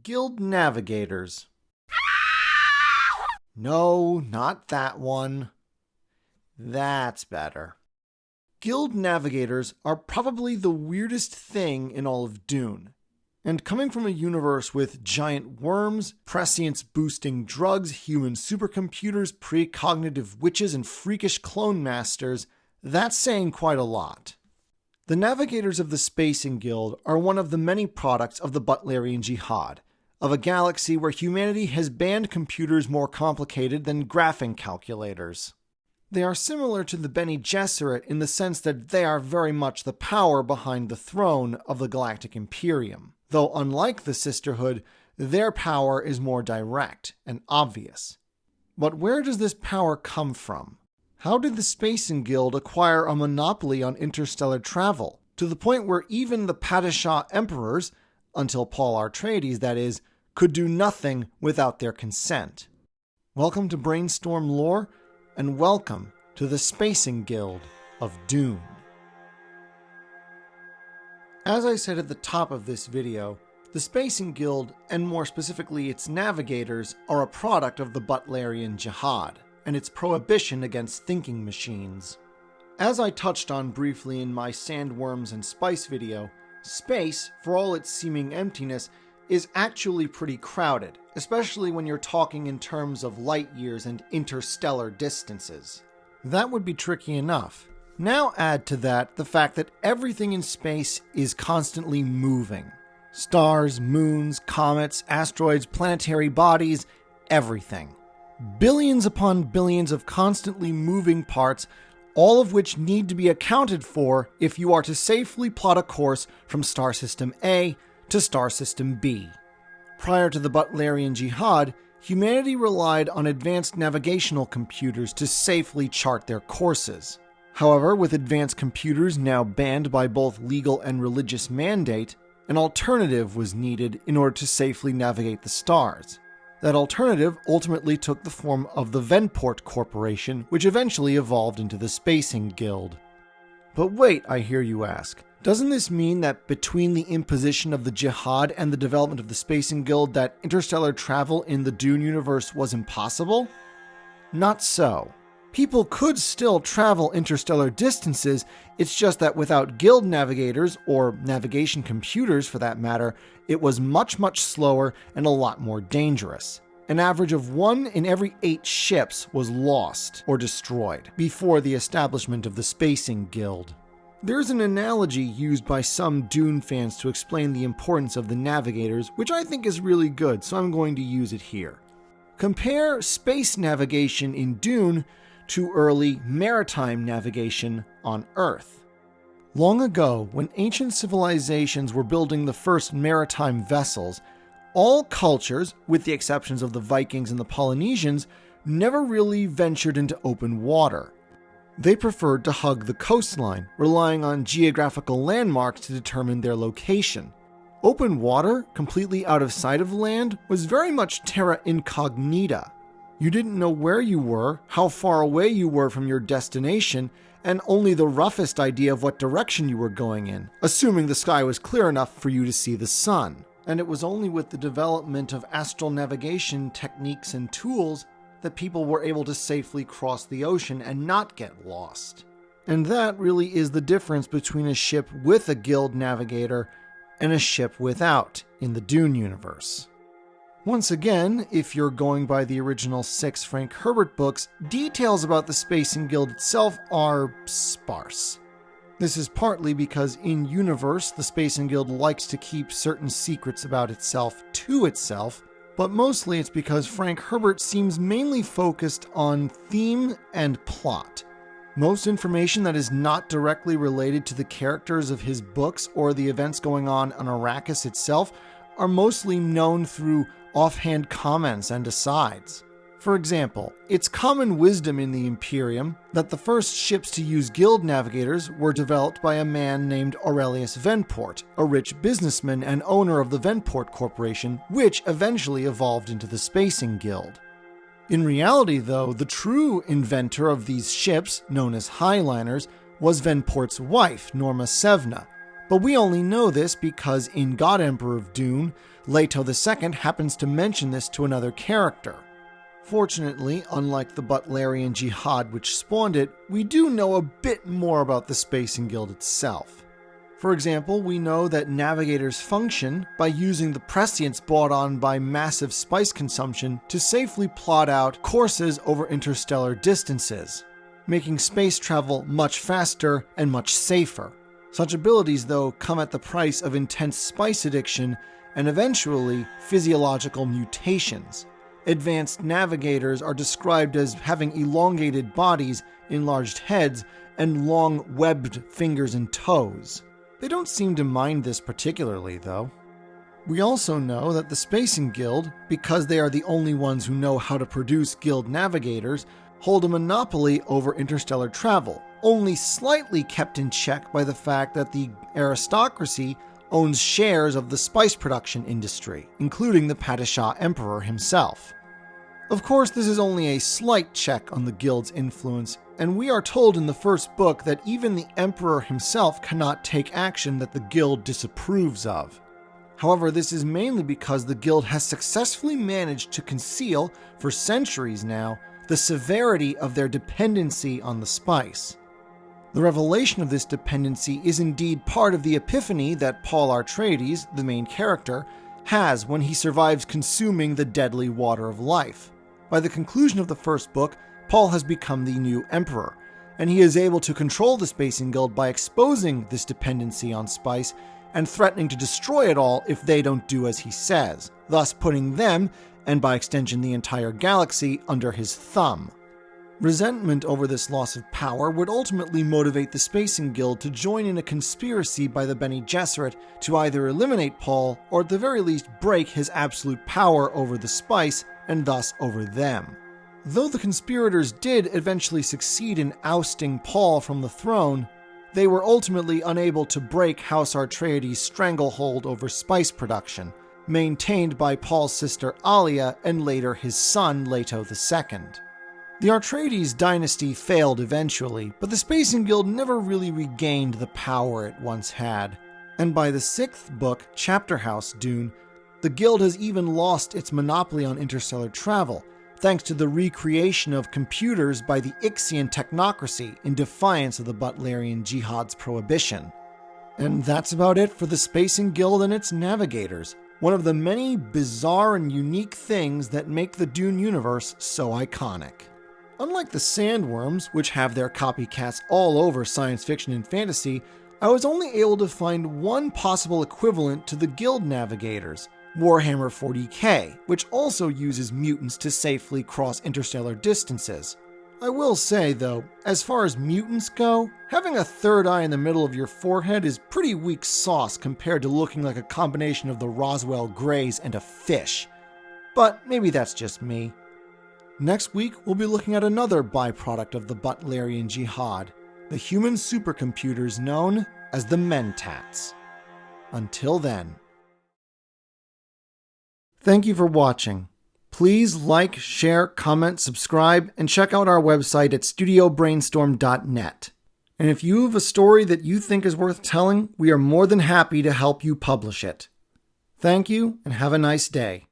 Guild Navigators. No, not that one. That's better. Guild Navigators are probably the weirdest thing in all of Dune. And coming from a universe with giant worms, prescience-boosting drugs, human supercomputers, precognitive witches, and freakish clone masters, that's saying quite a lot. The Navigators of the Spacing Guild are one of the many products of the Butlerian Jihad, of a galaxy where humanity has banned computers more complicated than graphing calculators. They are similar to the Bene Gesserit in the sense that they are very much the power behind the throne of the Galactic Imperium, though unlike the Sisterhood, their power is more direct and obvious. But where does this power come from? How did the Spacing Guild acquire a monopoly on interstellar travel, to the point where even the Padishah emperors, until Paul Atreides that is, could do nothing without their consent? Welcome to Brainstorm Lore, and welcome to the Spacing Guild of Dune. As I said at the top of this video, the Spacing Guild, and more specifically its navigators, are a product of the Butlerian Jihad, and its prohibition against thinking machines. As I touched on briefly in my Sandworms and Spice video, space, for all its seeming emptiness, is actually pretty crowded, especially when you're talking in terms of light years and interstellar distances. That would be tricky enough. Now add to that the fact that everything in space is constantly moving. Stars, moons, comets, asteroids, planetary bodies, everything. Billions upon billions of constantly moving parts, all of which need to be accounted for if you are to safely plot a course from Star System A to Star System B. Prior to the Butlerian Jihad, humanity relied on advanced navigational computers to safely chart their courses. However, with advanced computers now banned by both legal and religious mandate, an alternative was needed in order to safely navigate the stars. That alternative ultimately took the form of the Venport Corporation, which eventually evolved into the Spacing Guild. But wait, I hear you ask. Doesn't this mean that between the imposition of the Jihad and the development of the Spacing Guild that interstellar travel in the Dune universe was impossible? Not so. People could still travel interstellar distances, it's just that without guild navigators, or navigation computers for that matter, it was much slower and a lot more dangerous. An average of 1 in every 8 ships was lost or destroyed before the establishment of the Spacing Guild. There's an analogy used by some Dune fans to explain the importance of the navigators, which I think is really good, so I'm going to use it here. Compare space navigation in Dune to early maritime navigation on Earth. Long ago, when ancient civilizations were building the first maritime vessels, all cultures, with the exceptions of the Vikings and the Polynesians, never really ventured into open water. They preferred to hug the coastline, relying on geographical landmarks to determine their location. Open water, completely out of sight of land, was very much terra incognita. You didn't know where you were, how far away you were from your destination, and only the roughest idea of what direction you were going in, assuming the sky was clear enough for you to see the sun. And it was only with the development of astral navigation techniques and tools that people were able to safely cross the ocean and not get lost. And that really is the difference between a ship with a guild navigator and a ship without in the Dune universe. Once again, if you're going by the original 6 Frank Herbert books, details about the Spacing Guild itself are sparse. This is partly because in-universe, the Spacing Guild likes to keep certain secrets about itself to itself, but mostly it's because Frank Herbert seems mainly focused on theme and plot. Most information that is not directly related to the characters of his books or the events going on Arrakis itself are mostly known through offhand comments and asides. For example, it's common wisdom in the Imperium that the first ships to use guild navigators were developed by a man named Aurelius Venport, a rich businessman and owner of the Venport Corporation, which eventually evolved into the Spacing Guild. In reality, though, the true inventor of these ships, known as Highliners, was Venport's wife, Norma Sevna, But we only know this because in God Emperor of Dune, Leto II happens to mention this to another character. Fortunately, unlike the Butlerian Jihad which spawned it, we do know a bit more about the Spacing Guild itself. For example, we know that Navigators function by using the prescience brought on by massive spice consumption to safely plot out courses over interstellar distances, making space travel much faster and much safer. Such abilities, though, come at the price of intense spice addiction and eventually physiological mutations. Advanced navigators are described as having elongated bodies, enlarged heads, and long webbed fingers and toes. They don't seem to mind this particularly, though. We also know that the Spacing Guild, because they are the only ones who know how to produce guild navigators, hold a monopoly over interstellar travel, only slightly kept in check by the fact that the aristocracy owns shares of the spice production industry, including the Padishah Emperor himself. Of course, this is only a slight check on the guild's influence, and we are told in the first book that even the Emperor himself cannot take action that the guild disapproves of. However, this is mainly because the guild has successfully managed to conceal, for centuries now, the severity of their dependency on the spice. The revelation of this dependency is indeed part of the epiphany that Paul Atreides, the main character, has when he survives consuming the deadly water of life. By the conclusion of the first book, Paul has become the new emperor, and he is able to control the Spacing Guild by exposing this dependency on spice and threatening to destroy it all if they don't do as he says, thus putting them, and by extension the entire galaxy, under his thumb. Resentment over this loss of power would ultimately motivate the Spacing Guild to join in a conspiracy by the Bene Gesserit to either eliminate Paul or at the very least break his absolute power over the spice and thus over them. Though the conspirators did eventually succeed in ousting Paul from the throne, they were ultimately unable to break House Atreides' stranglehold over spice production, maintained by Paul's sister Alia and later his son Leto II. The Atreides dynasty failed eventually, but the Spacing Guild never really regained the power it once had. And by the 6th book, Chapter House Dune, the Guild has even lost its monopoly on interstellar travel, thanks to the recreation of computers by the Ixian technocracy in defiance of the Butlerian Jihad's prohibition. And that's about it for the Spacing Guild and its navigators, one of the many bizarre and unique things that make the Dune universe so iconic. Unlike the Sandworms, which have their copycats all over science fiction and fantasy, I was only able to find one possible equivalent to the Guild Navigators, Warhammer 40k, which also uses mutants to safely cross interstellar distances. I will say, though, as far as mutants go, having a third eye in the middle of your forehead is pretty weak sauce compared to looking like a combination of the Roswell Greys and a fish. But maybe that's just me. Next week, we'll be looking at another byproduct of the Butlerian Jihad, the human supercomputers known as the Mentats. Until then. Thank you for watching. Please like, share, comment, subscribe, and check out our website at studiobrainstorm.net. And if you have a story that you think is worth telling, we are more than happy to help you publish it. Thank you, and have a nice day.